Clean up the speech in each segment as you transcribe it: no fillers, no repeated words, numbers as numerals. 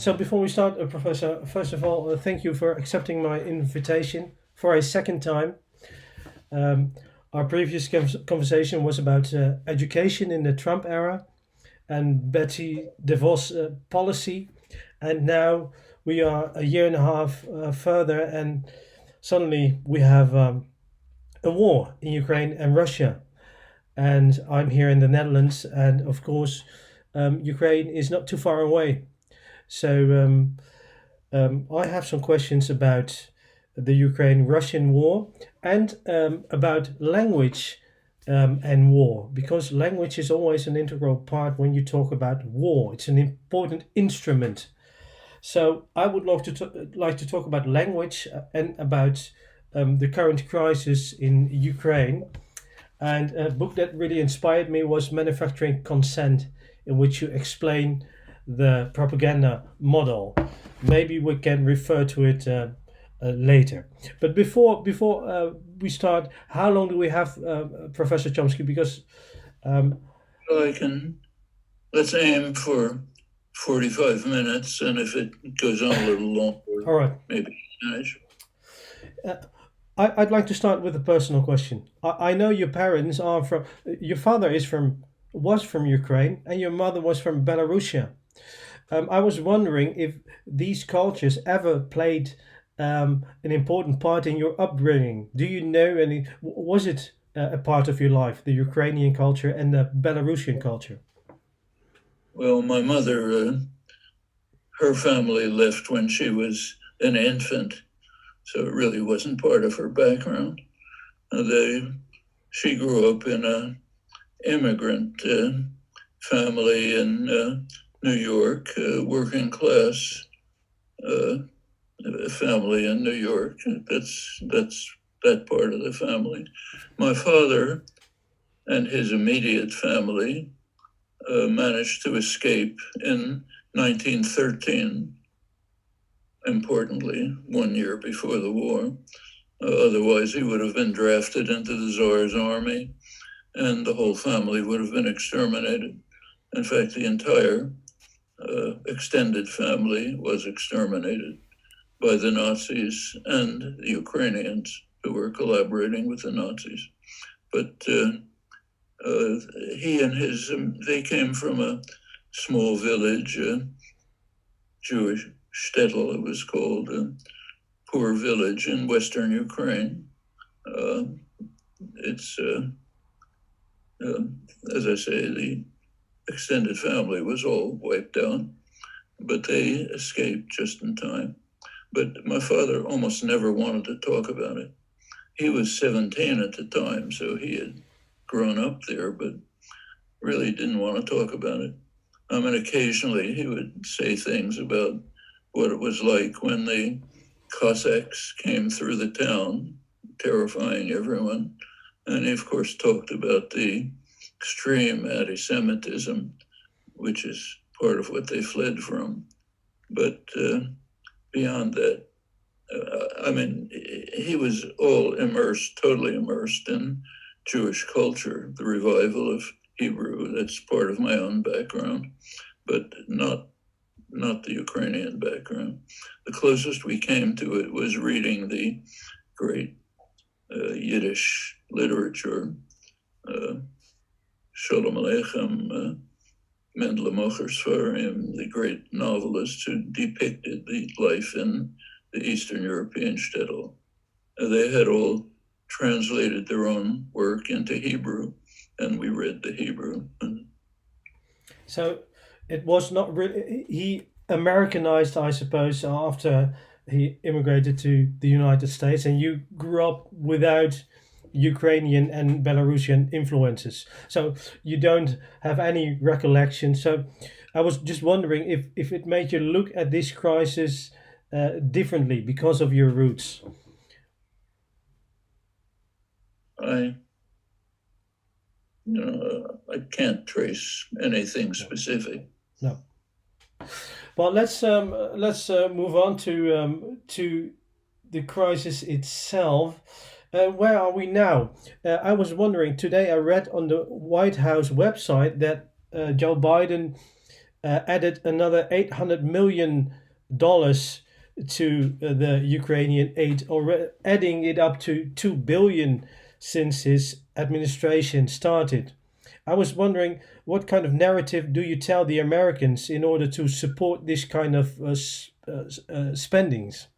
So before we start, Professor, first of all, thank you for accepting my invitation for a second time. Um, our previous conversation was about education in the Trump era and Betsy DeVos policy, and now we are a year and a half further, and suddenly we have a war in Ukraine and Russia. And I'm here in the Netherlands, and of course, Ukraine is not too far away. So I have some questions about the Ukraine Russian war and about language and war, because language is always an integral part when you talk about war. It's an important instrument. So I would like to talk about language and about the current crisis in Ukraine. And a book that really inspired me was Manufacturing Consent, in which you explain the propaganda model. Maybe we can refer to it later. But before we start, how long do we have, Professor Chomsky? Because I can, let's aim for 45 minutes, and if it goes on a little longer, all right, maybe finish. uh, I'd like to start with a personal question. I know your parents are from. Your father was from Ukraine, and your mother was from Belarusia. I was wondering if these cultures ever played an important part in your upbringing. Do you know any? Was it a part of your life, the Ukrainian culture and the Belarusian culture? Well, my mother, her family left when she was an infant, so it really wasn't part of her background. She grew up in an immigrant family in New York, working class uh, family in New York. That's that part of the family. My father and his immediate family managed to escape in 1913, importantly, 1 year before the war. Otherwise, he would have been drafted into the Tsar's army, and the whole family would have been exterminated. In fact, the entire extended family was exterminated by the Nazis and the Ukrainians who were collaborating with the Nazis. But he and they came from a small village, Jewish shtetl, it was called, a poor village in western Ukraine. It's, as I say, the extended family was all wiped out, but they escaped just in time. But my father almost never wanted to talk about it. He was 17 at the time, so he had grown up there, but really didn't want to talk about it. I mean, occasionally he would say things about what it was like when the Cossacks came through the town, terrifying everyone. And he, of course, talked about the extreme anti-Semitism, which is part of what they fled from. But beyond that, I mean, he was all immersed, totally immersed in Jewish culture, the revival of Hebrew. That's part of my own background, but not the Ukrainian background. The closest we came to it was reading the great Yiddish literature, Shalom Aleichem, Mendele Mocher Sfarim, the great novelist who depicted the life in the Eastern European shtetl. They had all translated their own work into Hebrew, and we read the Hebrew. So it was not really. He Americanized, I suppose, after he immigrated to the United States, and you grew up without Ukrainian and Belarusian influences. So you don't have any recollection. So I was just wondering if it made you look at this crisis differently because of your roots. I can't trace anything No. specific. No. Well, let's move on to the crisis itself. Where are we now? I was wondering today. I read on the White House website that Joe Biden added another $800 million to the Ukrainian aid, or adding it up to 2 billion since his administration started. I was wondering, what kind of narrative do you tell the Americans in order to support this kind of spendings?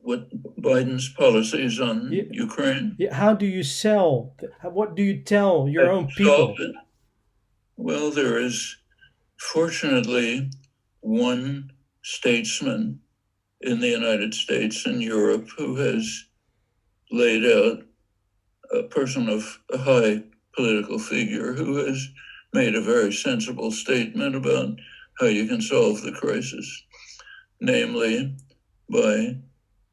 What Biden's policies on Yeah, Ukraine yeah, how do you sell? What do you tell your have own solved people? it? Well, there is fortunately one statesman in the United States and Europe who has laid out, a person of a high political figure who has made a very sensible statement about how you can solve the crisis, namely by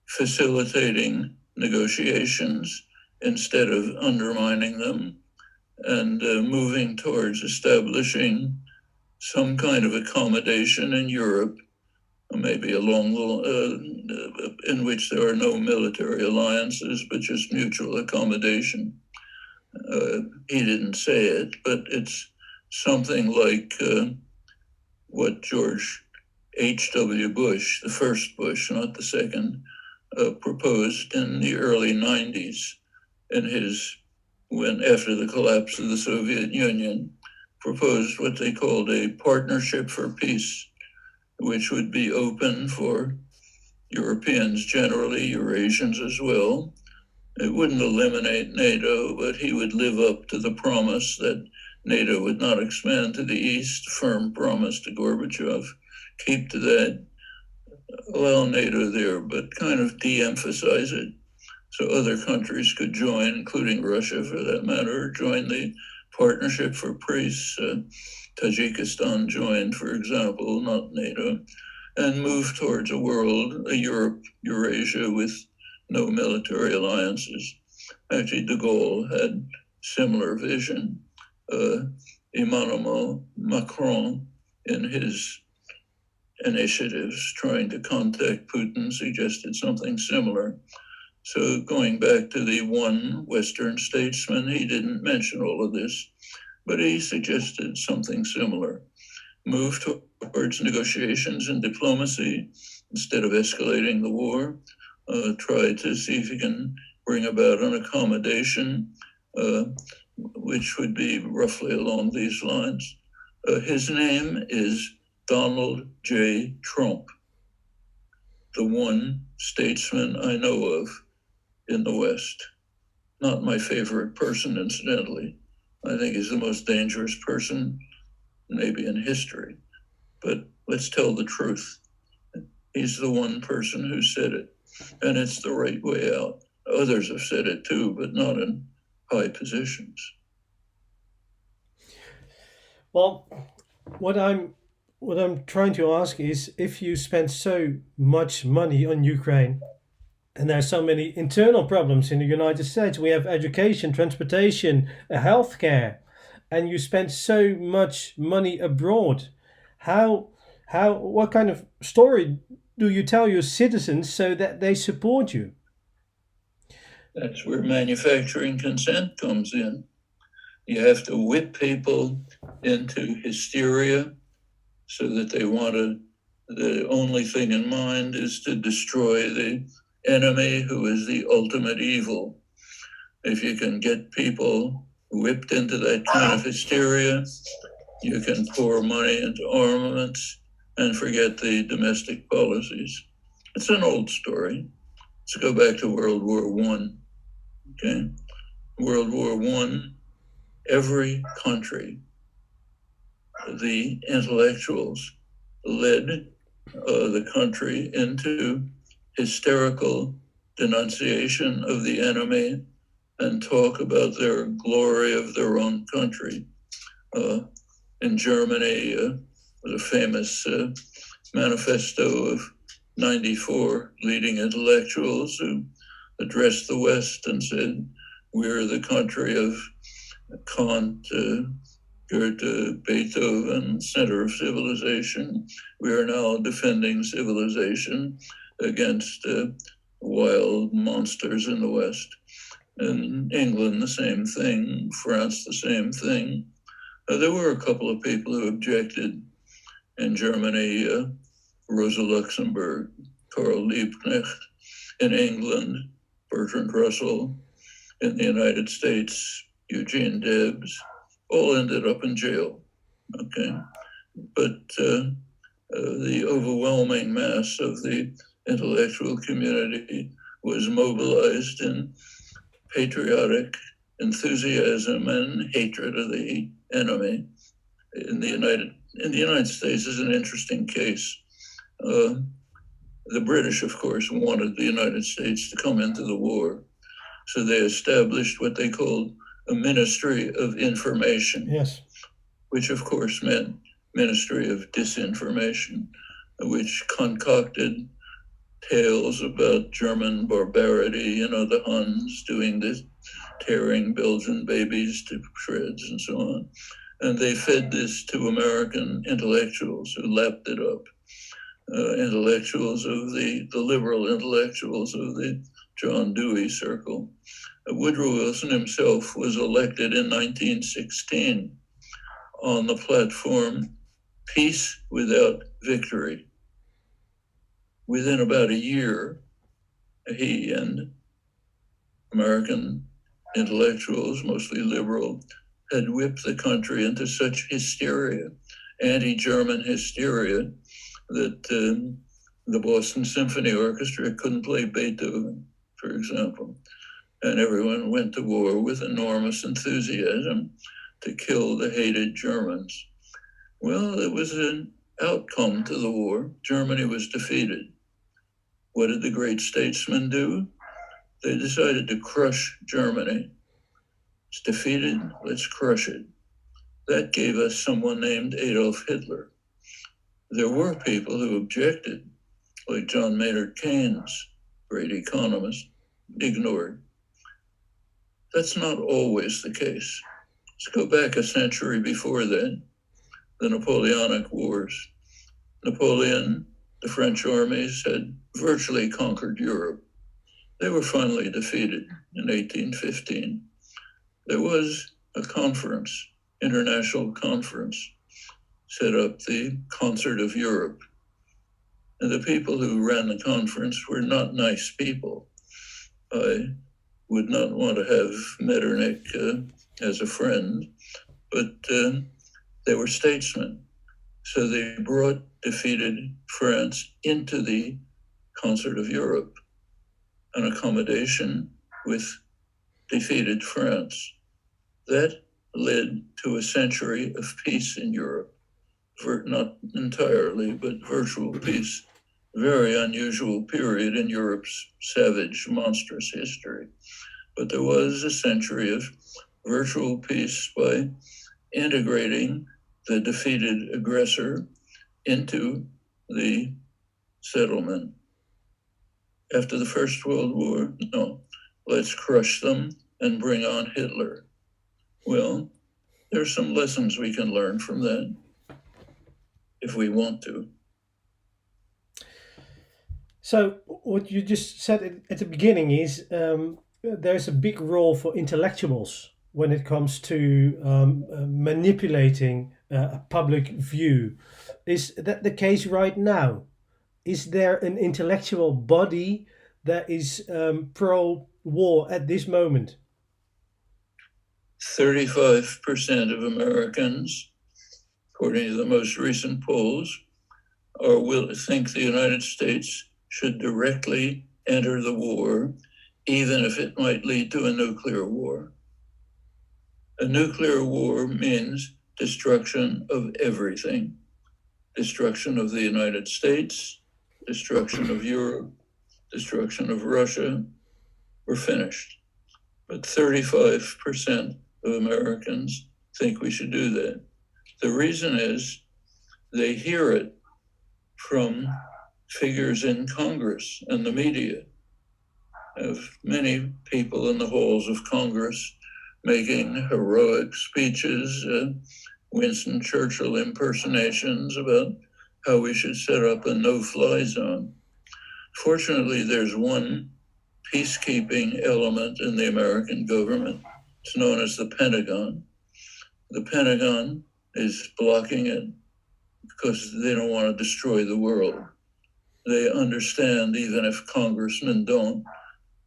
facilitating negotiations instead of undermining them, and moving towards establishing some kind of accommodation in Europe, maybe along in which there are no military alliances, but just mutual accommodation. He didn't say it, but it's something like what George H.W. Bush, the first Bush, not the second, proposed in the early 90s after the collapse of the Soviet Union, proposed what they called a partnership for peace, which would be open for Europeans generally, Eurasians as well. It wouldn't eliminate NATO, but he would live up to the promise that NATO would not expand to the east, firm promise to Gorbachev, keep to that, allow NATO there, but kind of de-emphasize it so other countries could join, including Russia for that matter, join the Partnership for Peace. Tajikistan joined, for example, not NATO, and move towards a world, a Europe, Eurasia with no military alliances. Actually, de Gaulle had similar vision. Emmanuel Macron, in his initiatives trying to contact Putin, suggested something similar. So going back to the one Western statesman, he didn't mention all of this, but he suggested something similar. Move towards negotiations and diplomacy instead of escalating the war. Try to see if you can bring about an accommodation, which would be roughly along these lines. His name is Donald J. Trump, the one statesman I know of in the West. Not my favorite person, incidentally. I think he's the most dangerous person maybe in history. But let's tell the truth. He's the one person who said it, and it's the right way out. Others have said it too, but not in high positions. Well, what I'm trying to ask is, if you spend so much money on Ukraine, and there are so many internal problems in the United States. We have education, transportation, healthcare, and you spend so much money abroad. How what kind of story do you tell your citizens so that they support you? That's where manufacturing consent comes in. You have to whip people into hysteria so that they the only thing in mind is to destroy the enemy who is the ultimate evil. If you can get people whipped into that kind of hysteria, you can pour money into armaments and forget the domestic policies. It's an old story. Let's go back to World War One. Okay, World War One. Every country, the intellectuals led the country into hysterical denunciation of the enemy and talk about their glory of their own country. In Germany, the famous manifesto of 94 leading intellectuals who addressed the West and said, we're the country of Kant, Goethe, Beethoven, center of civilization. We are now defending civilization against wild monsters in the West. In England, the same thing. France, the same thing. There were a couple of people who objected in Germany, Rosa Luxemburg, Karl Liebknecht, in England, Bertrand Russell, in the United States, Eugene Debs, all ended up in jail. Okay, but the overwhelming mass of the intellectual community was mobilized in patriotic enthusiasm and hatred of the enemy. In the United States is an interesting case. The British, of course, wanted the United States to come into the war, so they established what they called a Ministry of Information. Yes. Which of course meant Ministry of Disinformation, which concocted tales about German barbarity, the Huns doing this, tearing Belgian babies to shreds and so on. And they fed this to American intellectuals who lapped it up. Intellectuals of the liberal intellectuals of the John Dewey circle. Woodrow Wilson himself was elected in 1916 on the platform, peace without victory. Within about a year, he and American intellectuals, mostly liberal, had whipped the country into such hysteria, anti-German hysteria, that the Boston Symphony Orchestra couldn't play Beethoven, for example. And everyone went to war with enormous enthusiasm to kill the hated Germans. Well, it was an outcome to the war. Germany was defeated. What did the great statesmen do? They decided to crush Germany. It's defeated, let's crush it. That gave us someone named Adolf Hitler. There were people who objected, like John Maynard Keynes, great economist, ignored. That's not always the case. Let's go back a century before then, the Napoleonic Wars. Napoleon, the French armies had virtually conquered Europe. They were finally defeated in 1815. There was a conference, international conference, set up the Concert of Europe. And the people who ran the conference were not nice people. I would not want to have Metternich as a friend, but they were statesmen. So they brought defeated France into the Concert of Europe, an accommodation with defeated France. That led to a century of peace in Europe. Not entirely, but virtual peace. Very unusual period in Europe's savage, monstrous history. But there was a century of virtual peace by integrating the defeated aggressor into the settlement. After the First World War, no, let's crush them and bring on Hitler. Well, there's some lessons we can learn from that, if we want to. So what you just said at the beginning is there's a big role for intellectuals when it comes to manipulating a public view. Is that the case right now? Is there an intellectual body that is pro-war at this moment? 35% of Americans, according to the most recent polls, think the United States should directly enter the war, even if it might lead to a nuclear war. A nuclear war means destruction of everything. Destruction of the United States, destruction of Europe, destruction of Russia. We're finished. But 35% of Americans think we should do that. The reason is they hear it from figures in Congress and the media. Of many people in the halls of Congress making heroic speeches, Winston Churchill impersonations about how we should set up a no-fly zone. Fortunately, there's one peacekeeping element in the American government. It's known as the Pentagon. The Pentagon is blocking it because they don't want to destroy the world. They understand, even if congressmen don't,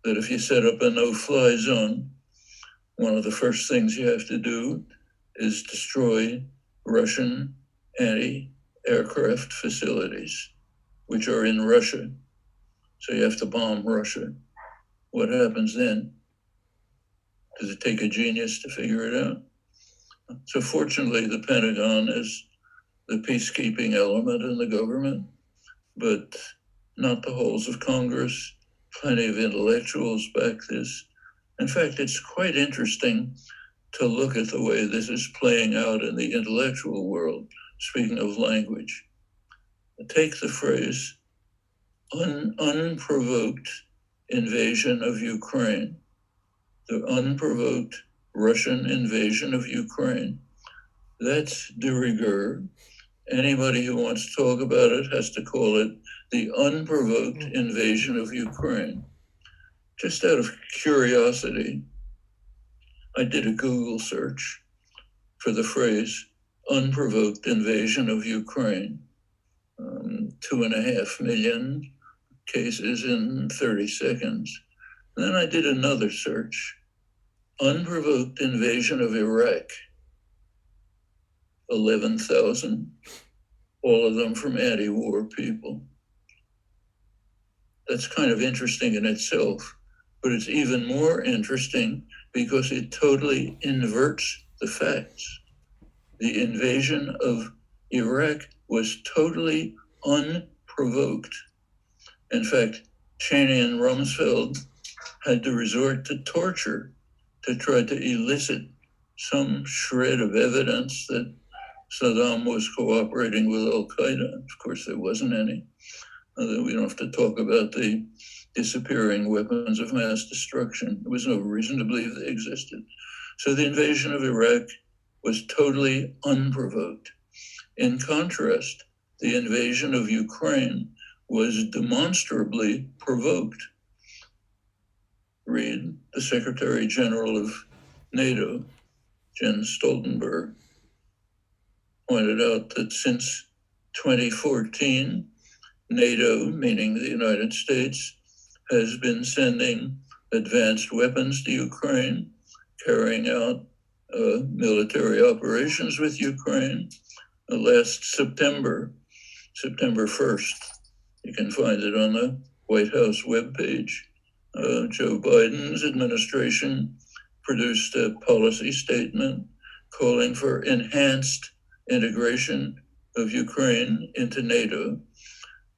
that if you set up a no-fly zone, one of the first things you have to do is destroy Russian anti-aircraft facilities, which are in Russia. So you have to bomb Russia. What happens then? Does it take a genius to figure it out? So fortunately, the Pentagon is the peacekeeping element in the government, but not the halls of Congress. Plenty of intellectuals back this. In fact, it's quite interesting to look at the way this is playing out in the intellectual world, speaking of language. Take the phrase unprovoked invasion of Ukraine, the unprovoked Russian invasion of Ukraine. That's de rigueur. Anybody who wants to talk about it has to call it the unprovoked invasion of Ukraine. Just out of curiosity, I did a Google search for the phrase unprovoked invasion of Ukraine. 2.5 million cases in 30 seconds. And then I did another search, unprovoked invasion of Iraq. 11,000, all of them from anti-war people. That's kind of interesting in itself, but it's even more interesting because it totally inverts the facts. The invasion of Iraq was totally unprovoked. In fact, Cheney and Rumsfeld had to resort to torture to try to elicit some shred of evidence that Saddam was cooperating with Al-Qaeda. Of course, there wasn't any. We don't have to talk about the disappearing weapons of mass destruction. There was no reason to believe they existed. So the invasion of Iraq was totally unprovoked. In contrast, the invasion of Ukraine was demonstrably provoked. Read the Secretary General of NATO, Jens Stoltenberg, pointed out that since 2014, NATO, meaning the United States, has been sending advanced weapons to Ukraine, carrying out military operations with Ukraine. Last September 1st, you can find it on the White House webpage, Joe Biden's administration produced a policy statement calling for enhanced integration of Ukraine into NATO,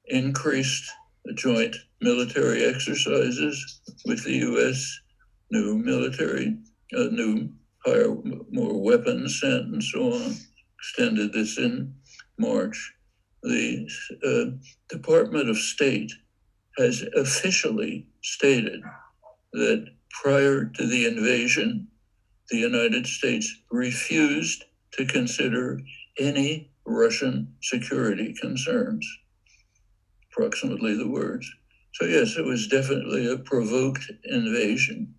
increased joint military exercises with the U.S., new military, higher, more weapons sent, and so on. Extended this in March. The Department of State has officially stated that prior to the invasion, the United States refused to consider any Russian security concerns. Approximately the words. So yes, it was definitely a provoked invasion.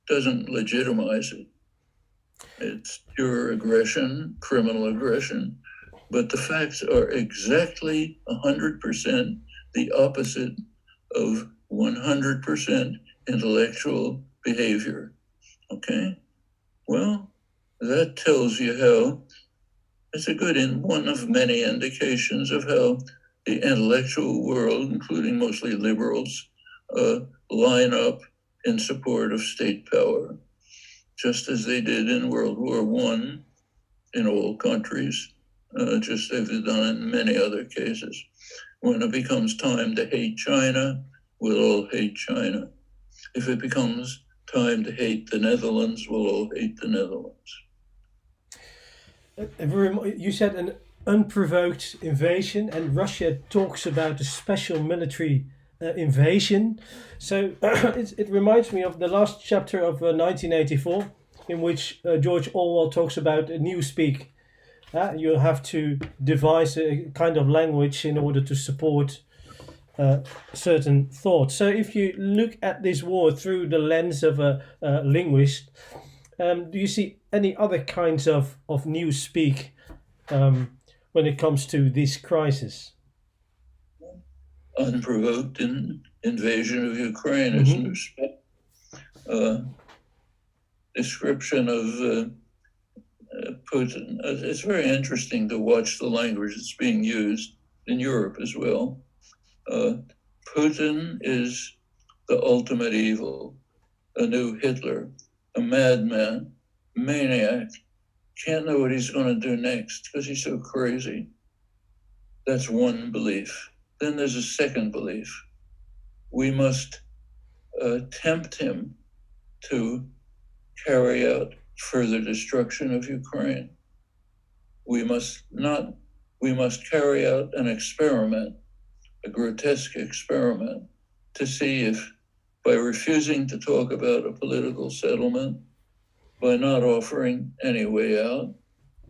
Doesn't legitimize it. It's pure aggression, criminal aggression, but the facts are exactly 100% the opposite of 100% intellectual behavior. Okay? Well, that tells you how, it's a good one of many indications of how the intellectual world, including mostly liberals, line up in support of state power, just as they did in World War I in all countries, just as they've done in many other cases. When it becomes time to hate China, we'll all hate China. If it becomes time to hate the Netherlands, we'll all hate the Netherlands. You said an unprovoked invasion, and Russia talks about a special military invasion. So it reminds me of the last chapter of 1984, in which George Orwell talks about Newspeak. You have to devise a kind of language in order to support certain thoughts. So if you look at this war through the lens of a linguist, Do you see any other kinds of newspeak when it comes to this crisis? Unprovoked invasion of Ukraine is Hmm. Newspeak. Description of Putin. It's very interesting to watch the language that's being used in Europe as well. Putin is the ultimate evil, a new Hitler, a madman, maniac, can't know what he's going to do next because he's so crazy. That's one belief. Then there's a second belief. We must tempt him to carry out further destruction of Ukraine. We must carry out an experiment, a grotesque experiment, to see if, by refusing to talk about a political settlement, by not offering any way out,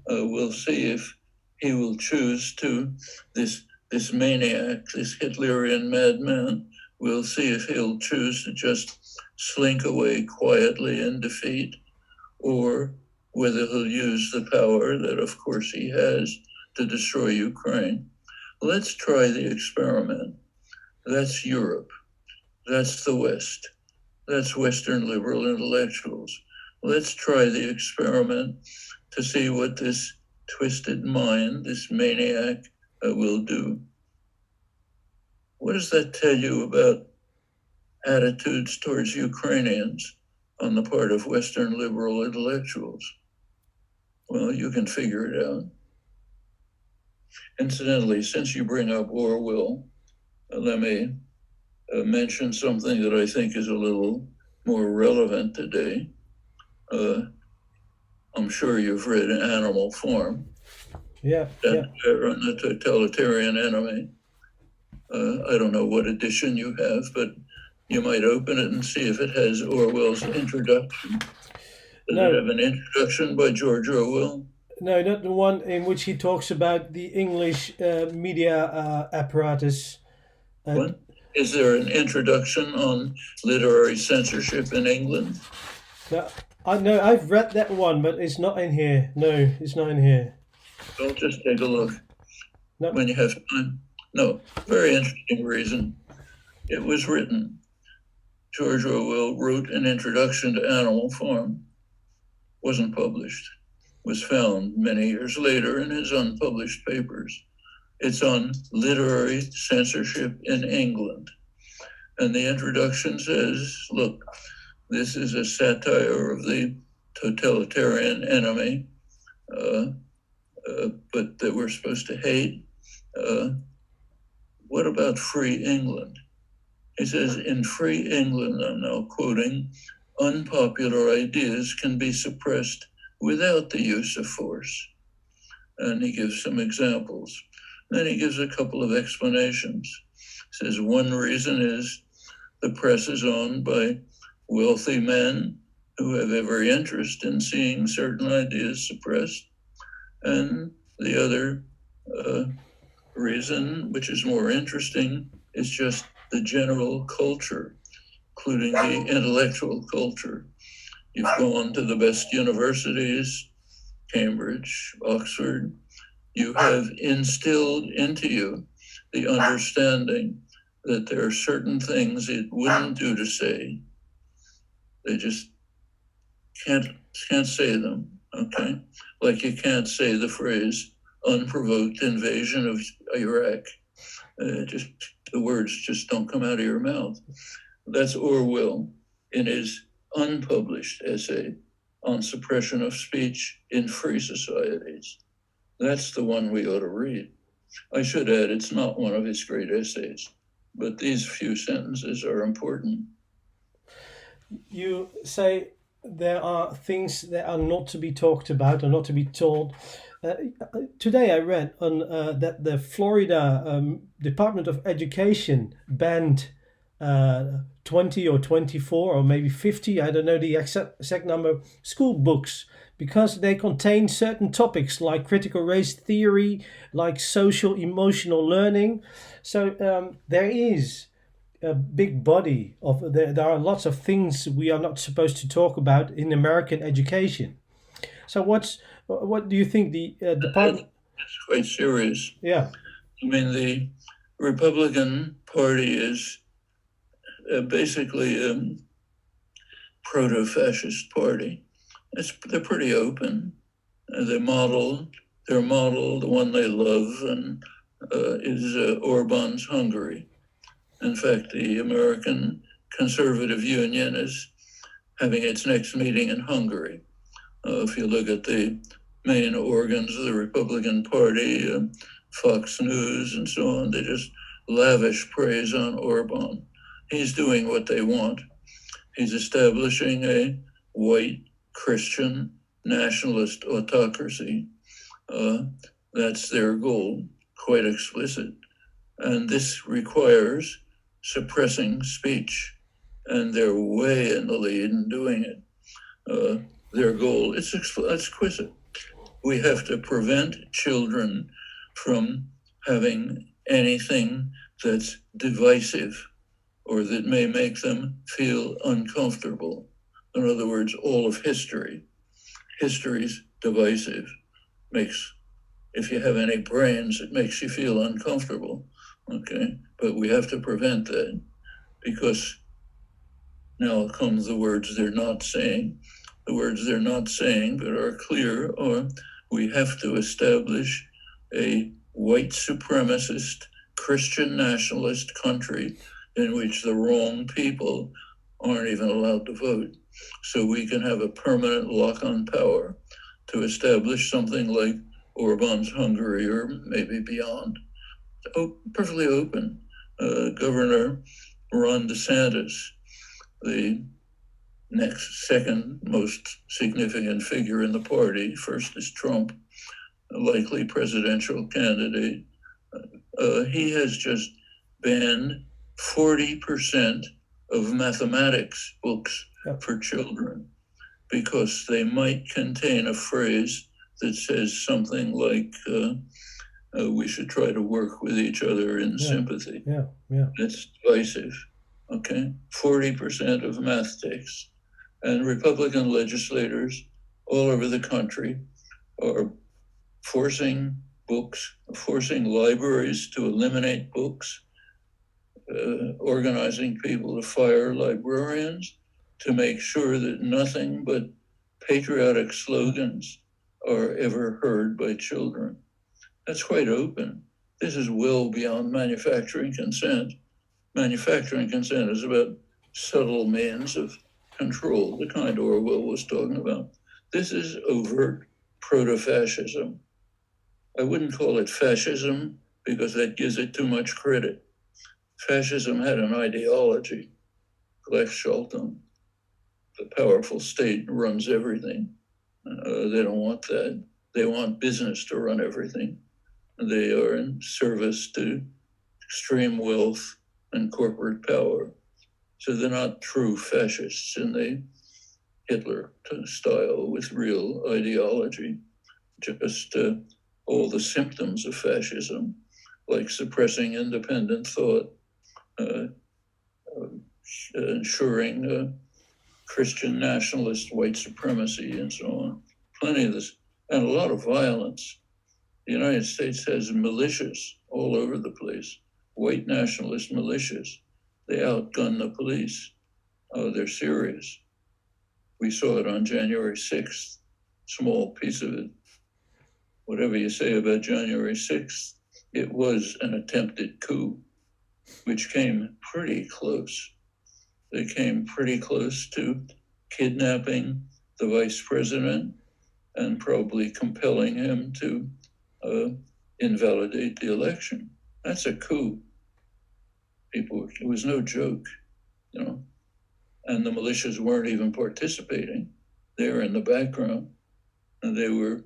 we'll see if he will choose to, this maniac, this Hitlerian madman, we'll see if he'll choose to just slink away quietly in defeat, or whether he'll use the power that, of course, he has to destroy Ukraine. Let's try the experiment. That's Europe. That's the West. That's Western liberal intellectuals. Let's try the experiment to see what this twisted mind, this maniac, will do. What does that tell you about attitudes towards Ukrainians on the part of Western liberal intellectuals? Well, you can figure it out. Incidentally, since you bring up Orwell, let me mention something that I think is a little more relevant today. I'm sure you've read Animal Farm. Yeah. On the totalitarian enemy. I don't know what edition you have, but you might open it and see if it has Orwell's introduction. Does it have an introduction by George Orwell? No, not the one in which he talks about the English media apparatus. What? Is there an introduction on literary censorship in England? No, I've read that one, but it's not in here. No, it's not in here. Don't just take a look No. when you have time. No, very interesting reason. It was written. George Orwell wrote an introduction to Animal Farm. Wasn't published. Was found many years later in his unpublished papers. It's on literary censorship in England. And the introduction says, look, this is a satire of the totalitarian enemy, but that we're supposed to hate. What about free England? He says, in free England, I'm now quoting, unpopular ideas can be suppressed without the use of force. And he gives some examples. Then he gives a couple of explanations. He says one reason is the press is owned by wealthy men who have every interest in seeing certain ideas suppressed. And the other reason, which is more interesting, is just the general culture, including the intellectual culture. You've gone to the best universities, Cambridge, Oxford. You have instilled into you the understanding that there are certain things it wouldn't do to say. They just can't say them, okay? Like you can't say the phrase unprovoked invasion of Iraq. Just the words just don't come out of your mouth. That's Orwell in his unpublished essay on suppression of speech in free societies. That's the one we ought to read. I should add, it's not one of his great essays, but these few sentences are important. You say there are things that are not to be talked about or not to be told. Today I read on that the Florida Department of Education banned 20 or 24 or maybe 50, I don't know the exact number, school books because they contain certain topics like critical race theory, like social emotional learning. So there is a big body of there are lots of things we are not supposed to talk about in American education. So what do you think the part? It's quite serious. Yeah, I mean, the Republican Party is basically a proto-fascist party. They're pretty open. Their model, the one they love, and is Orban's Hungary. In fact, the American Conservative Union is having its next meeting in Hungary. If you look at the main organs of the Republican Party, Fox News and so on, they just lavish praise on Orban. He's doing what they want. He's establishing a white Christian nationalist autocracy. That's their goal, quite explicit. And this requires suppressing speech. And they're way in the lead in doing it. Their goal, it's exquisite. We have to prevent children from having anything that's divisive or that may make them feel uncomfortable. In other words, all of history's divisive. If you have any brains, it makes you feel uncomfortable, okay? But we have to prevent that, because now comes the words they're not saying. The words they're not saying but are clear are, we have to establish a white supremacist, Christian nationalist country in which the wrong people aren't even allowed to vote. So we can have a permanent lock on power to establish something like Orban's Hungary or maybe beyond. Perfectly open. Governor Ron DeSantis, the second most significant figure in the party, first is Trump, a likely presidential candidate. He has just banned 40% of mathematics books for children because they might contain a phrase that says something like, we should try to work with each other in sympathy. That's divisive, okay? 40% of math texts. And Republican legislators all over the country are forcing libraries to eliminate books, organizing people to fire librarians, to make sure that nothing but patriotic slogans are ever heard by children. That's quite open. This is well beyond manufacturing consent. Manufacturing consent is about subtle means of control, the kind Orwell was talking about. This is overt proto-fascism. I wouldn't call it fascism because that gives it too much credit. Fascism had an ideology. Gleichschaltung. The powerful state runs everything. They don't want that. They want business to run everything. They are in service to extreme wealth and corporate power. So they're not true fascists in the Hitler style with real ideology, just all the symptoms of fascism, like suppressing independent thought, ensuring Christian nationalist white supremacy and so on. Plenty of this, and a lot of violence. The United States has militias all over the place, white nationalist militias. They outgun the police. They're serious. We saw it on January 6th, small piece of it. Whatever you say about January 6th, it was an attempted coup, which came pretty close. They came pretty close to kidnapping the vice president and probably compelling him to invalidate the election. That's a coup. It was no joke, you know. And the militias weren't even participating. They were in the background, and they were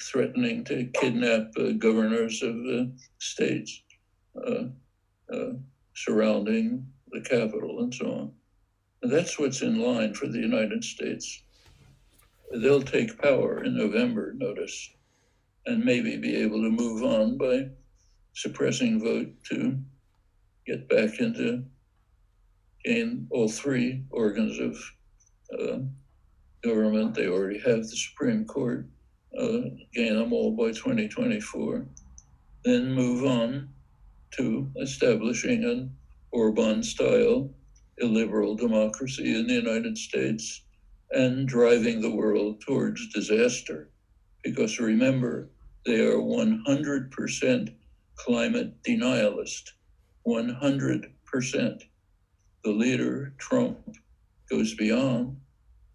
threatening to kidnap governors of states surrounding the Capitol and so on. And that's what's in line for the United States. They'll take power in November, notice, and maybe be able to move on by suppressing vote to get back into gain all three organs of government. They already have the Supreme Court, gain them all by 2024, then move on to establishing an Orban-style illiberal democracy in the United States and driving the world towards disaster. Because remember, they are 100% climate denialist, 100%. The leader, Trump, goes beyond.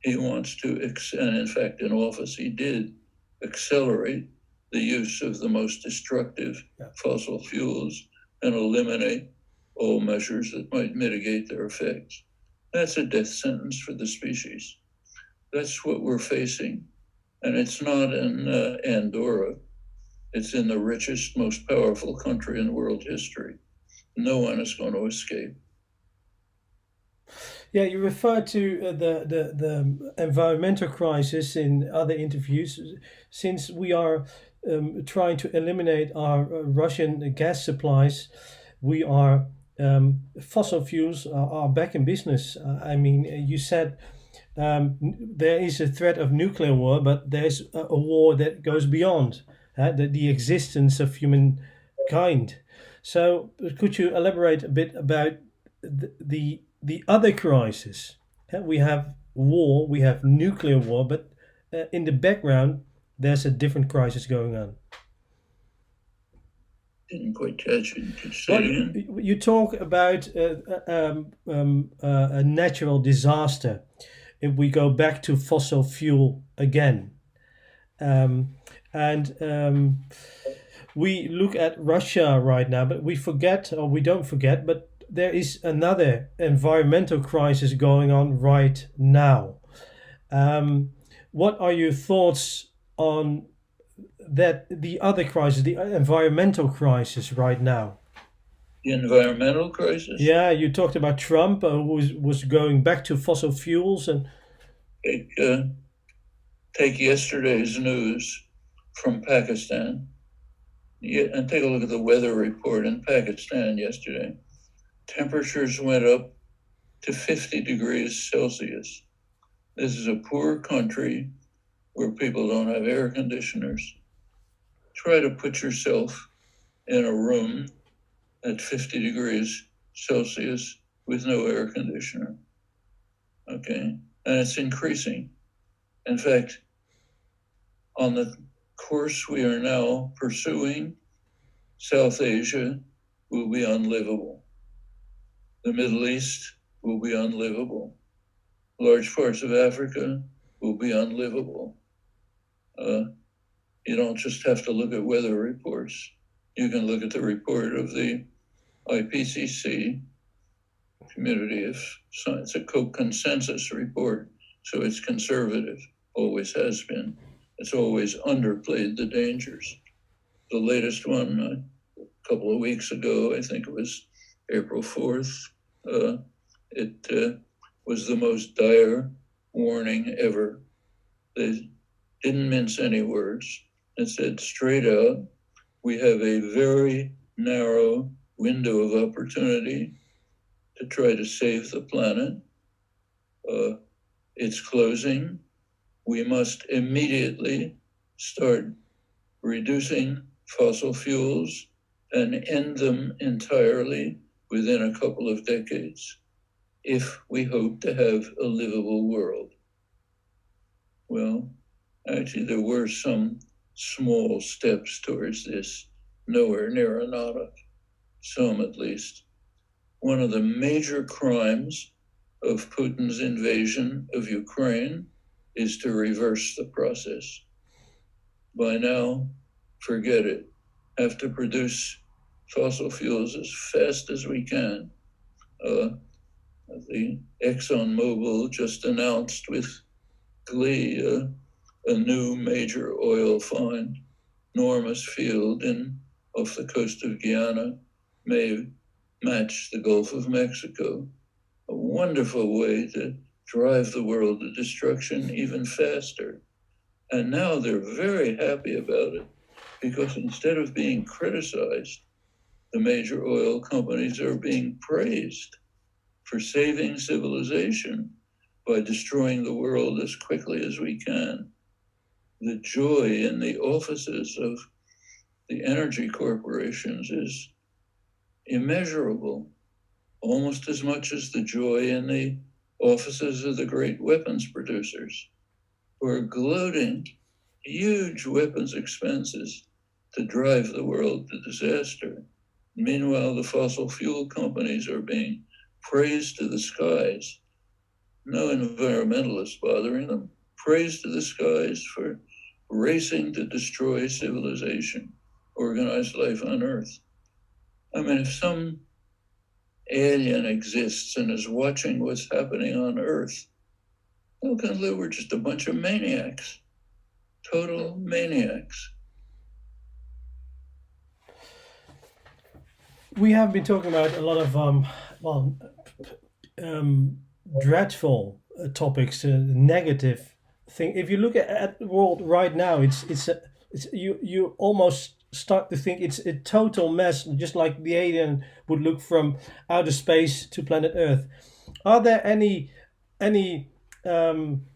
He wants to, and in fact, in office, he did accelerate the use of the most destructive fossil fuels and eliminate all measures that might mitigate their effects. That's a death sentence for the species. That's what we're facing. And it's not in Andorra. It's in the richest, most powerful country in world history. No one is going to escape. Yeah, you referred to the environmental crisis in other interviews. Since we are trying to eliminate our Russian gas supplies, we are fossil fuels are back in business. I mean, you said there is a threat of nuclear war, but there's a war that goes beyond the existence of humankind. So, could you elaborate a bit about the other crisis? We have war, we have nuclear war, but in the background, there's a different crisis going on. Didn't quite catch it. Could you say Well, it again? you talk about a natural disaster if we go back to fossil fuel again. And we look at Russia right now, but we forget, or we don't forget, but there is another environmental crisis going on right now. What are your thoughts on that? The other crisis, the environmental crisis right now. The environmental crisis? Yeah, you talked about Trump, who was going back to fossil fuels, and Take yesterday's news from Pakistan and take a look at the weather report in Pakistan yesterday. Temperatures went up to 50 degrees Celsius. This is a poor country where people don't have air conditioners. Try to put yourself in a room at 50 degrees Celsius with no air conditioner. Okay, and it's increasing. In fact, on the course we are now pursuing, South Asia will be unlivable. The Middle East will be unlivable. Large parts of Africa will be unlivable. You don't just have to look at weather reports. You can look at the report of the IPCC, Community of Science, a consensus report, so it's conservative, always has been. It's always underplayed the dangers. The latest one, a couple of weeks ago, I think it was April 4th, it was the most dire warning ever. They didn't mince any words. It said straight out, we have a very narrow window of opportunity to try to save the planet. It's closing. We must immediately start reducing fossil fuels and end them entirely within a couple of decades if we hope to have a livable world. Well, actually, there were some small steps towards this, nowhere near enough, some at least. One of the major crimes of Putin's invasion of Ukraine is to reverse the process. By now, forget it. Have to produce fossil fuels as fast as we can. The ExxonMobil just announced with glee a new major oil find, enormous field off the coast of Guyana, may match the Gulf of Mexico. A wonderful way to drive the world to destruction even faster. And now they're very happy about it because instead of being criticized, the major oil companies are being praised for saving civilization by destroying the world as quickly as we can. The joy in the offices of the energy corporations is immeasurable, almost as much as the joy in the offices of the great weapons producers, who are gloating huge weapons expenses to drive the world to disaster. Meanwhile, the fossil fuel companies are being praised to the skies. No environmentalists bothering them. Praised to the skies for racing to destroy civilization, organized life on Earth. I mean, if some alien exists and is watching what's happening on Earth, how can they? We're just a bunch of maniacs, total maniacs. We have been talking about a lot of well, um, dreadful topics, negative thing. If you look at the world right now, it's you almost start to think it's a total mess, just like the alien would look from outer space to planet Earth. Are there any um,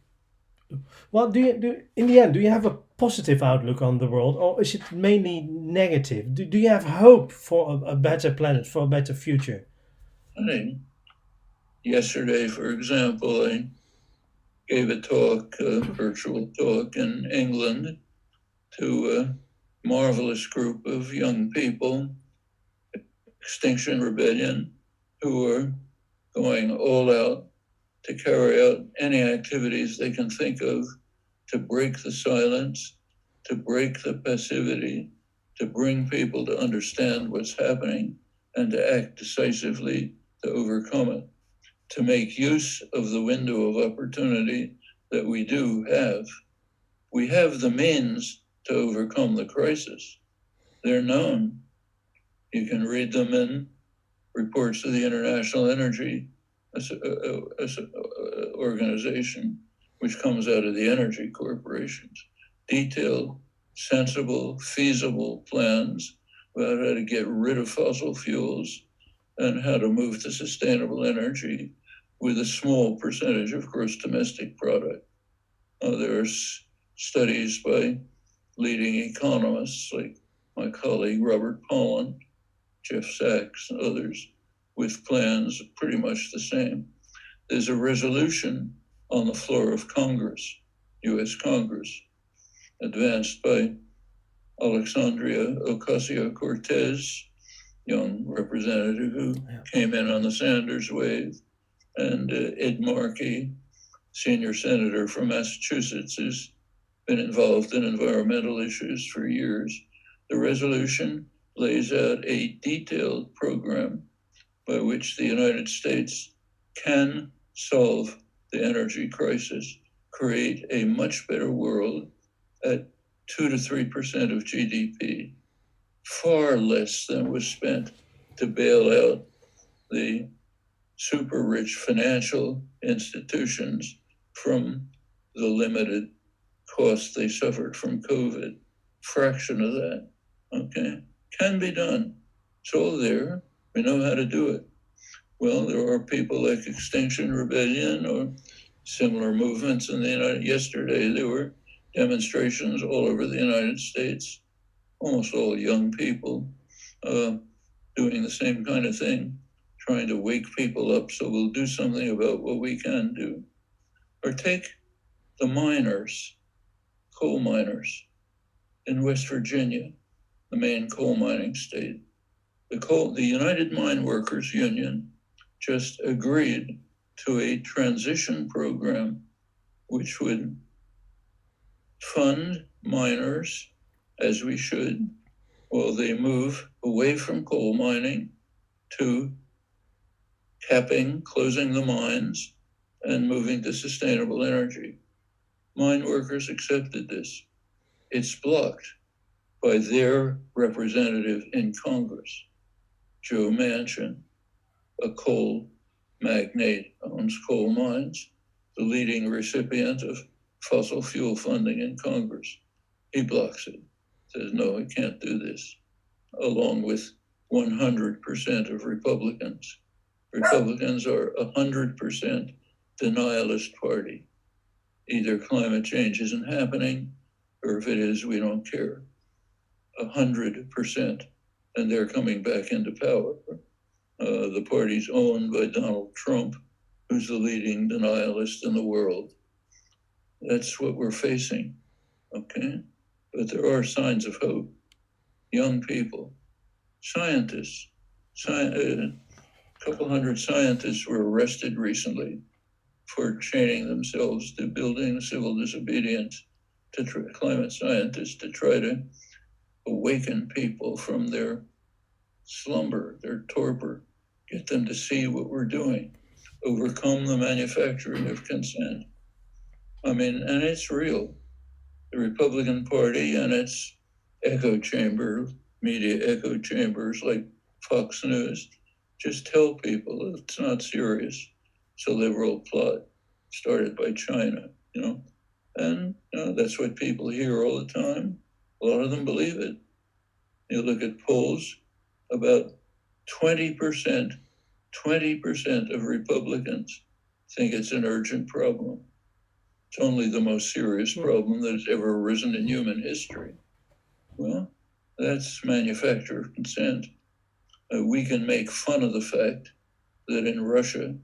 well, do in the end, do you have a positive outlook on the world, or is it mainly negative? Do you have hope for a better planet, for a better future? I mean, yesterday, for example, I gave a talk, a virtual talk in England to a marvelous group of young people, Extinction Rebellion, who are going all out to carry out any activities they can think of to break the silence, to break the passivity, to bring people to understand what's happening and to act decisively to overcome it, to make use of the window of opportunity that we do have. We have the means to overcome the crisis. They're known. You can read them in reports of the International Energy Organization, which comes out of the energy corporations. Detailed, sensible, feasible plans about how to get rid of fossil fuels and how to move to sustainable energy with a small percentage of gross domestic product. There are studies by leading economists like my colleague Robert Pollin, Jeff Sachs, and others, with plans pretty much the same. There's a resolution on the floor of Congress, US Congress, advanced by Alexandria Ocasio-Cortez, young representative who came in on the Sanders wave, and Ed Markey, senior senator from Massachusetts, who's been involved in environmental issues for years. The resolution lays out a detailed program by which the United States can solve the energy crisis, create a much better world at 2 to 3% of GDP, far less than was spent to bail out the super rich financial institutions from the limited cost they suffered from COVID. Fraction of that, okay? Can be done. It's all there. We know how to do it. Well, there are people like Extinction Rebellion or similar movements in the United States. Yesterday, there were demonstrations all over the United States, almost all young people, doing the same kind of thing, trying to wake people up so we'll do something about what we can do. Or take the miners, coal miners in West Virginia, the main coal mining state. The United Mine Workers Union just agreed to a transition program which would fund miners, as we should, while they move away from coal mining to capping, closing the mines, and moving to sustainable energy. Mine workers accepted this. It's blocked by their representative in Congress, Joe Manchin, a coal magnate, owns coal mines, the leading recipient of fossil fuel funding in Congress. He blocks it, says, no, we can't do this, along with 100% of Republicans. Republicans are 100% denialist party. Either climate change isn't happening, or if it is, we don't care. 100%, and they're coming back into power. The party's owned by Donald Trump, who's the leading denialist in the world. That's what we're facing, okay? But there are signs of hope. Young people, scientists, a couple hundred scientists were arrested recently for chaining themselves to building civil disobedience to climate scientists to try to awaken people from their slumber, their torpor, get them to see what we're doing, overcome the manufacturing of consent. I mean, and it's real. The Republican Party and its echo chamber, media echo chambers like Fox News, just tell people it's not serious. It's a liberal plot started by China, and that's what people hear all the time. A lot of them believe it. You look at polls, about 20% of Republicans think it's an urgent problem. It's only the most serious problem that has ever arisen in human history. Well, that's manufacture of consent. We can make fun of the fact that in Russia,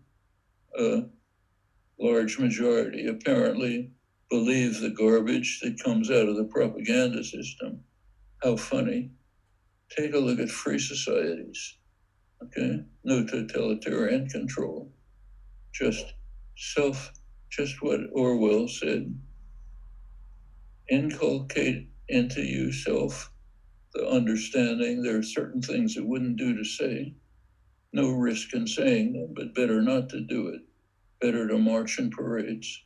a large majority apparently believe the garbage that comes out of the propaganda system. How funny. Take a look at free societies, okay? No totalitarian control. Just what Orwell said. Inculcate into you self the understanding there are certain things it wouldn't do to say. No risk in saying them, but better not to do it. Better to march in parades.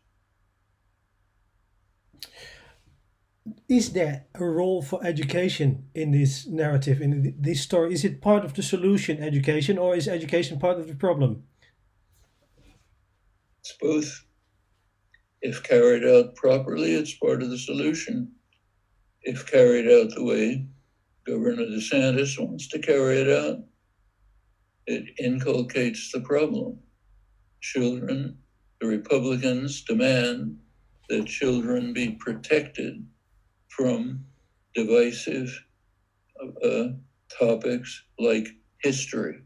Is there a role for education in this narrative, in this story? Is it part of the solution, education, or is education part of the problem? It's both. If carried out properly, it's part of the solution. If carried out the way Governor DeSantis wants to carry it out, it inculcates the problem. Children, the Republicans demand that children be protected from divisive topics like history.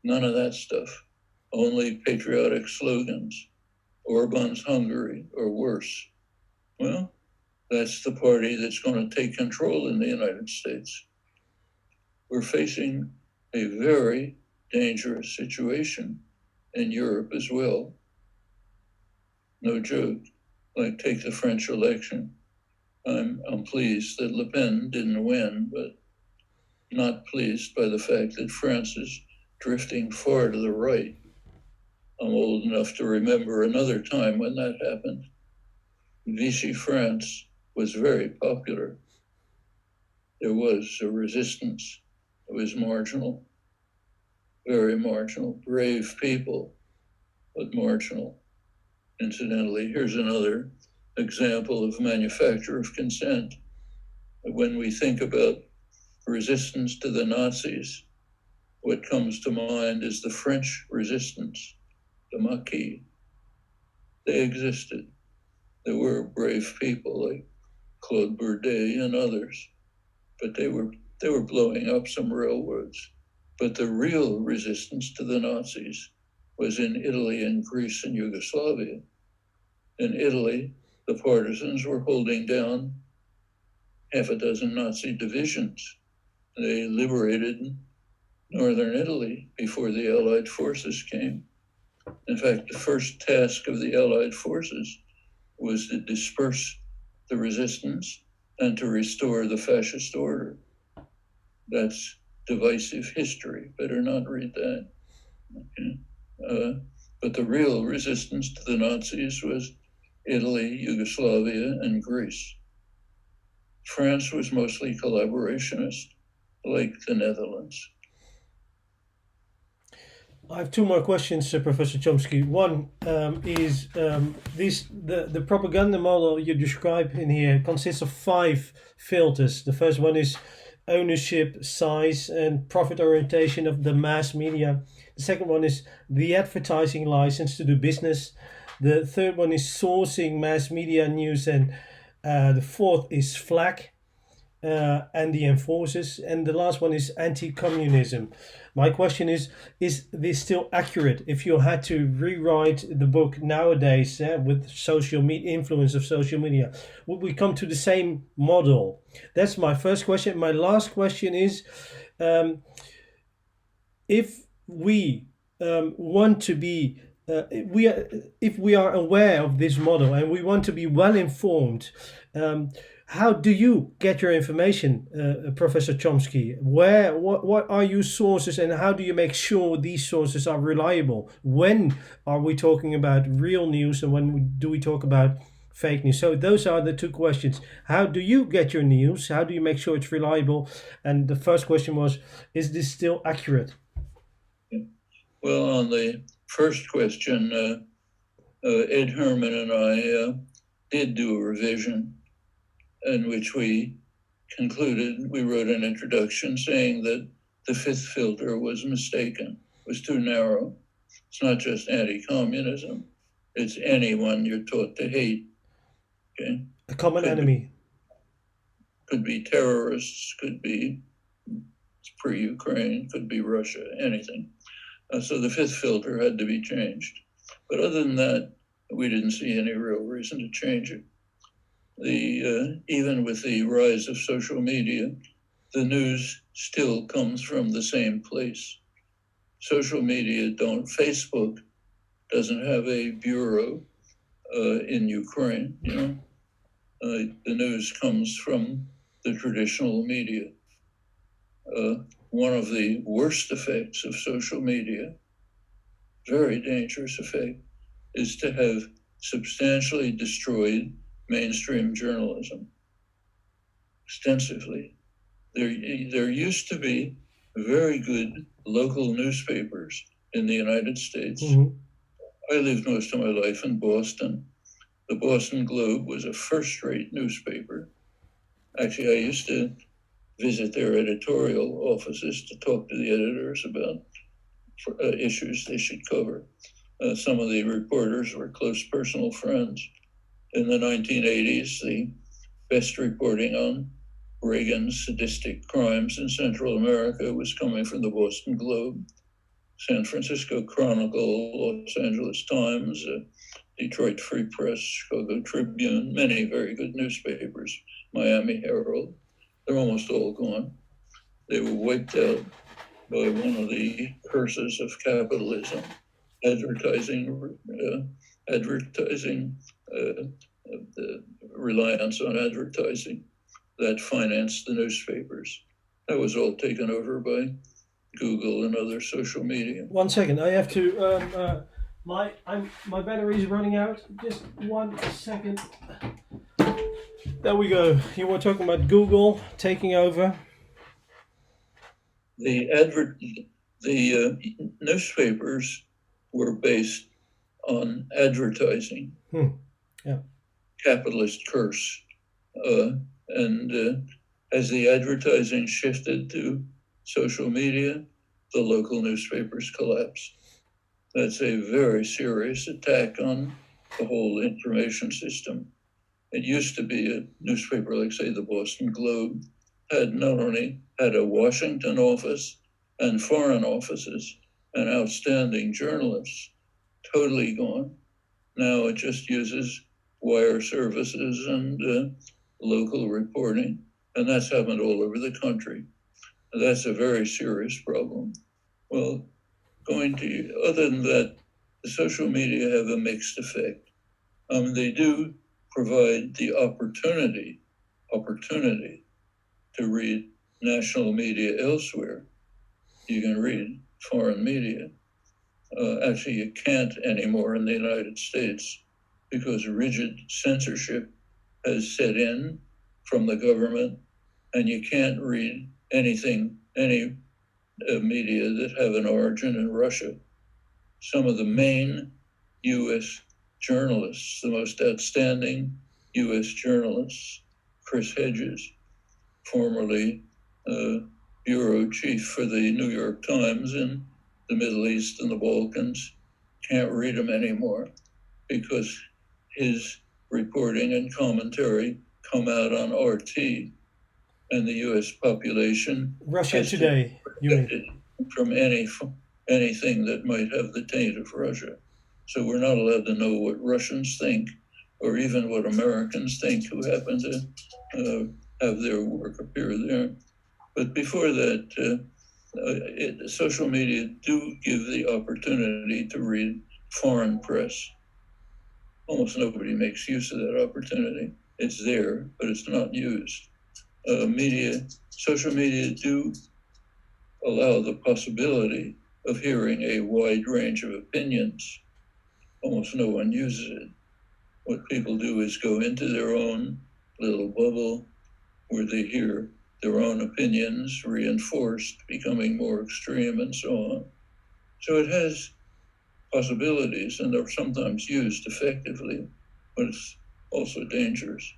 None of that stuff. Only patriotic slogans. Orban's Hungary, or worse. Well, that's the party that's going to take control in the United States. We're facing a very dangerous situation in Europe as well. No joke. Like, take the French election. I'm pleased that Le Pen didn't win, but not pleased by the fact that France is drifting far to the right. I'm old enough to remember another time when that happened. Vichy France was very popular. There was a resistance. It was marginal, very marginal, brave people, but marginal. Incidentally, here's another example of manufacture of consent. When we think about resistance to the Nazis, what comes to mind is the French resistance, the Maquis. They existed. There were brave people like Claude Bourdet and others, but they were blowing up some railroads. But the real resistance to the Nazis was in Italy and Greece and Yugoslavia. In Italy, the partisans were holding down half a dozen Nazi divisions. They liberated northern Italy before the Allied forces came. In fact, the first task of the Allied forces was to disperse the resistance and to restore the fascist order. That's divisive history. Better not read that. Okay. But the real resistance to the Nazis was Italy, Yugoslavia, and Greece. France was mostly collaborationist, like the Netherlands. I have two more questions, Professor Chomsky. One is the propaganda model you describe in here consists of 5 filters. The first one is ownership, size, and profit orientation of the mass media. The second one is the advertising license to do business. The third one is sourcing mass media news, and the fourth is flag and the enforcers, and the last one is anti-communism. My question is this still accurate? If you had to rewrite the book nowadays with social media influence of social media, would we come to the same model? That's my first question. My last question is, um, if we want to be if we are aware of this model and we want to be well informed, how do you get your information, Professor Chomsky? What are your sources, and how do you make sure these sources are reliable? When are we talking about real news, and do we talk about fake news? So those are the two questions. How do you get your news? How do you make sure it's reliable? And the first question was, is this still accurate? Well, on the first question, Ed Herman and I did do a revision in which we concluded, we wrote an introduction saying that the fifth filter was mistaken, was too narrow. It's not just anti-communism, it's anyone you're taught to hate. Okay? A common enemy. Could be terrorists, could be pre-Ukraine, could be Russia, anything. So the fifth filter had to be changed. But other than that, we didn't see any real reason to change it. Even with the rise of social media, the news still comes from the same place. Social media Facebook doesn't have a bureau in Ukraine, you know. The news comes from the traditional media. One of the worst effects of social media, very dangerous effect, is to have substantially destroyed mainstream journalism extensively. There used to be very good local newspapers in the United States. Mm-hmm. I lived most of my life in Boston. The Boston Globe was a first-rate newspaper. Actually, I used to visit their editorial offices to talk to the editors about issues they should cover. Some of the reporters were close personal friends. In the 1980s, the best reporting on Reagan's sadistic crimes in Central America was coming from the Boston Globe, San Francisco Chronicle, Los Angeles Times, Detroit Free Press, Chicago Tribune, many very good newspapers, Miami Herald. They're almost all gone. They were wiped out by one of the curses of capitalism, the reliance on advertising that financed the newspapers. That was all taken over by Google and other social media. 1 second, I have to. My battery is running out. Just 1 second. There we go. You were talking about Google taking over. The newspapers were based on advertising. Yeah. Capitalist curse. And as the advertising shifted to social media, the local newspapers collapsed. That's a very serious attack on the whole information system. It used to be a newspaper like, say, the Boston Globe, had not only had a Washington office and foreign offices and outstanding journalists, totally gone. Now it just uses wire services and local reporting, and that's happened all over the country. That's a very serious problem. Well, other than that, the social media have a mixed effect. They do provide the opportunity to read national media elsewhere. You can read foreign media. Actually, you can't anymore in the United States because rigid censorship has set in from the government, and you can't read any media that have an origin in Russia. Some of the main U.S. journalists, the most outstanding U.S. journalists, Chris Hedges, formerly bureau chief for the New York Times in the Middle East and the Balkans can't read him anymore because his reporting and commentary come out on RT, and the U.S. population Russia has to be Today, you mean? protected from anything that might have the taint of Russia. So we're not allowed to know what Russians think, or even what Americans think who happen to have their work appear there. But before that, social media do give the opportunity to read foreign press. Almost nobody makes use of that opportunity. It's there, but it's not used. Social media do allow the possibility of hearing a wide range of opinions. Almost no one uses it. What people do is go into their own little bubble where they hear their own opinions reinforced, becoming more extreme, and so on. So it has possibilities, and they're sometimes used effectively, but it's also dangerous.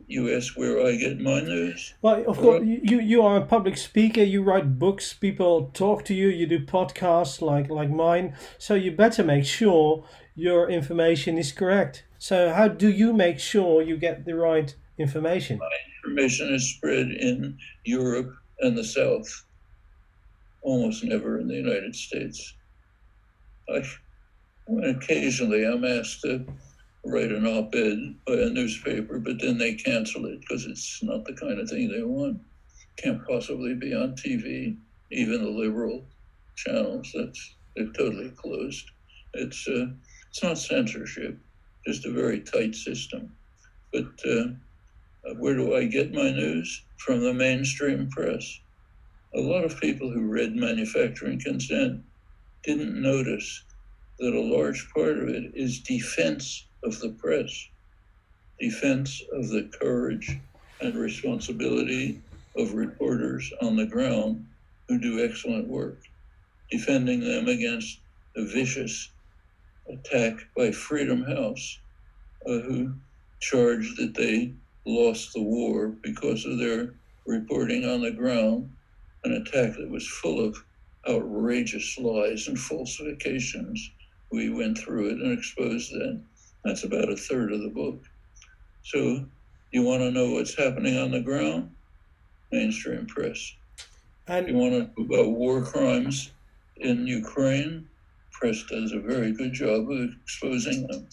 You ask where I get my news? Well, of course, you are a public speaker. You write books. People talk to you. You do podcasts like mine. So you better make sure your information is correct. So how do you make sure you get the right information? Information is spread in Europe and the South, almost never in the United States. Occasionally I'm asked to write an op-ed by a newspaper, but then they cancel it because it's not the kind of thing they want. Can't possibly be on TV, even the liberal channels. They're totally closed. It's not censorship, just a very tight system. But where do I get my news? From the mainstream press. A lot of people who read Manufacturing Consent didn't notice that a large part of it is defense of the press, defense of the courage and responsibility of reporters on the ground who do excellent work, defending them against a vicious attack by Freedom House, who charged that they lost the war because of their reporting on the ground, an attack that was full of outrageous lies and falsifications. We went through it and exposed that. That's about a third of the book. So you want to know what's happening on the ground? Mainstream press. And you want to know about war crimes in Ukraine? Press does a very good job of exposing them.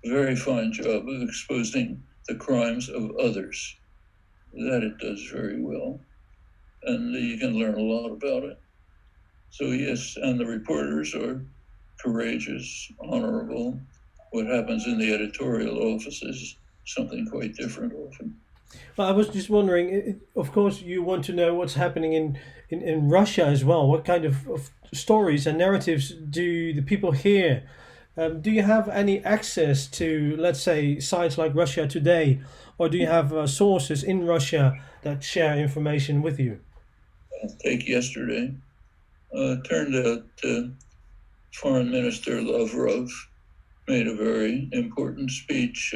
Very fine job of exposing the crimes of others. That it does very well. And you can learn a lot about it. So yes, and the reporters are courageous, honorable. What happens in the editorial office is something quite different often. well, I was just wondering. Of course, you want to know what's happening in Russia as well. What kind of stories and narratives do the people hear? Do you have any access to, let's say, sites like Russia Today, or do you have sources in Russia that share information with you? Take yesterday. Turned out Foreign Minister Lavrov made a very important speech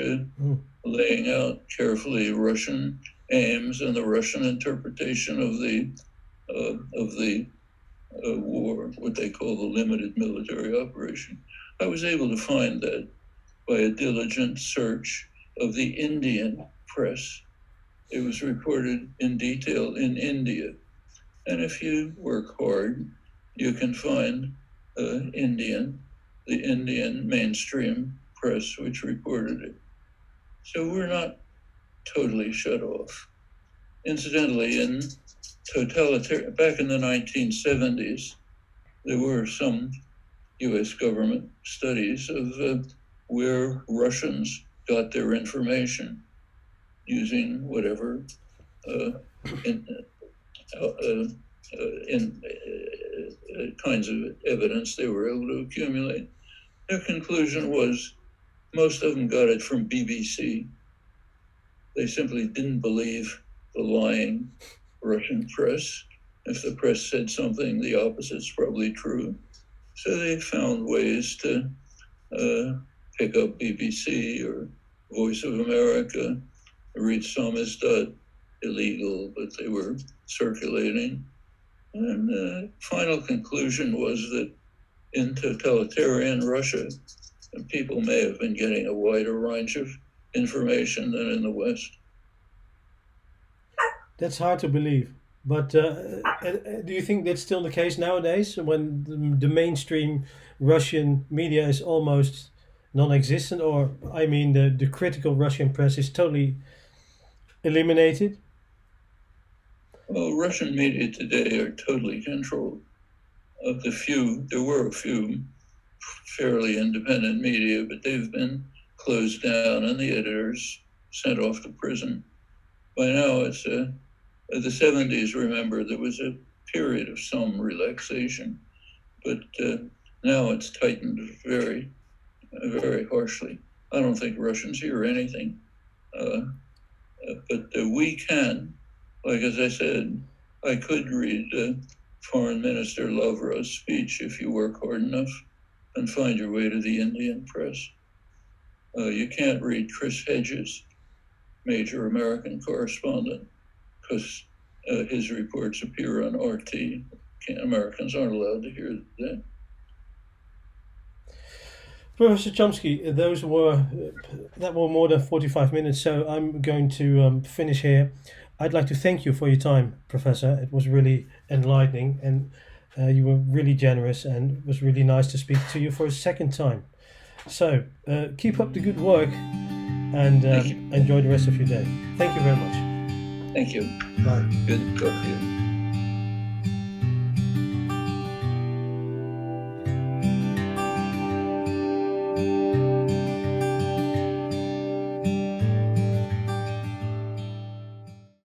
laying out carefully Russian aims and the Russian interpretation of the war, what they call the limited military operation. I was able to find that by a diligent search of the Indian press. It was reported in detail in India. And if you work hard, you can find the Indian mainstream press which reported it. So we're not totally shut off. Incidentally, back in the 1970s, there were some US government studies of where Russians got their information using whatever kinds of evidence they were able to accumulate. Their conclusion was most of them got it from BBC. They simply didn't believe the lying Russian press. If the press said something, the opposite's probably true. So they found ways to pick up BBC or Voice of America, read Samizdat, illegal, but they were circulating. And the final conclusion was that in totalitarian Russia, people may have been getting a wider range of information than in the West. That's hard to believe. But do you think that's still the case nowadays when the mainstream Russian media is almost non existent? Or, I mean, the critical Russian press is totally eliminated? Well, Russian media today are totally controlled. Of the few, there were a few fairly independent media, but they've been closed down and the editors sent off to prison. By now, it's the 70s, remember, there was a period of some relaxation, but now it's tightened very, very harshly. I don't think Russians hear anything, but we can. Like, as I said, I could read Foreign Minister Lavrov's speech if you work hard enough and find your way to the Indian press. You can't read Chris Hedges, major American correspondent, because his reports appear on RT. Americans aren't allowed to hear that. Professor Chomsky, that were more than 45 minutes, so I'm going to finish here. I'd like to thank you for your time, Professor. It was really enlightening, and you were really generous, and it was really nice to speak to you for a second time. So keep up the good work, and enjoy the rest of your day. Thank you very much. Thank you. Bye. Good to talk to you.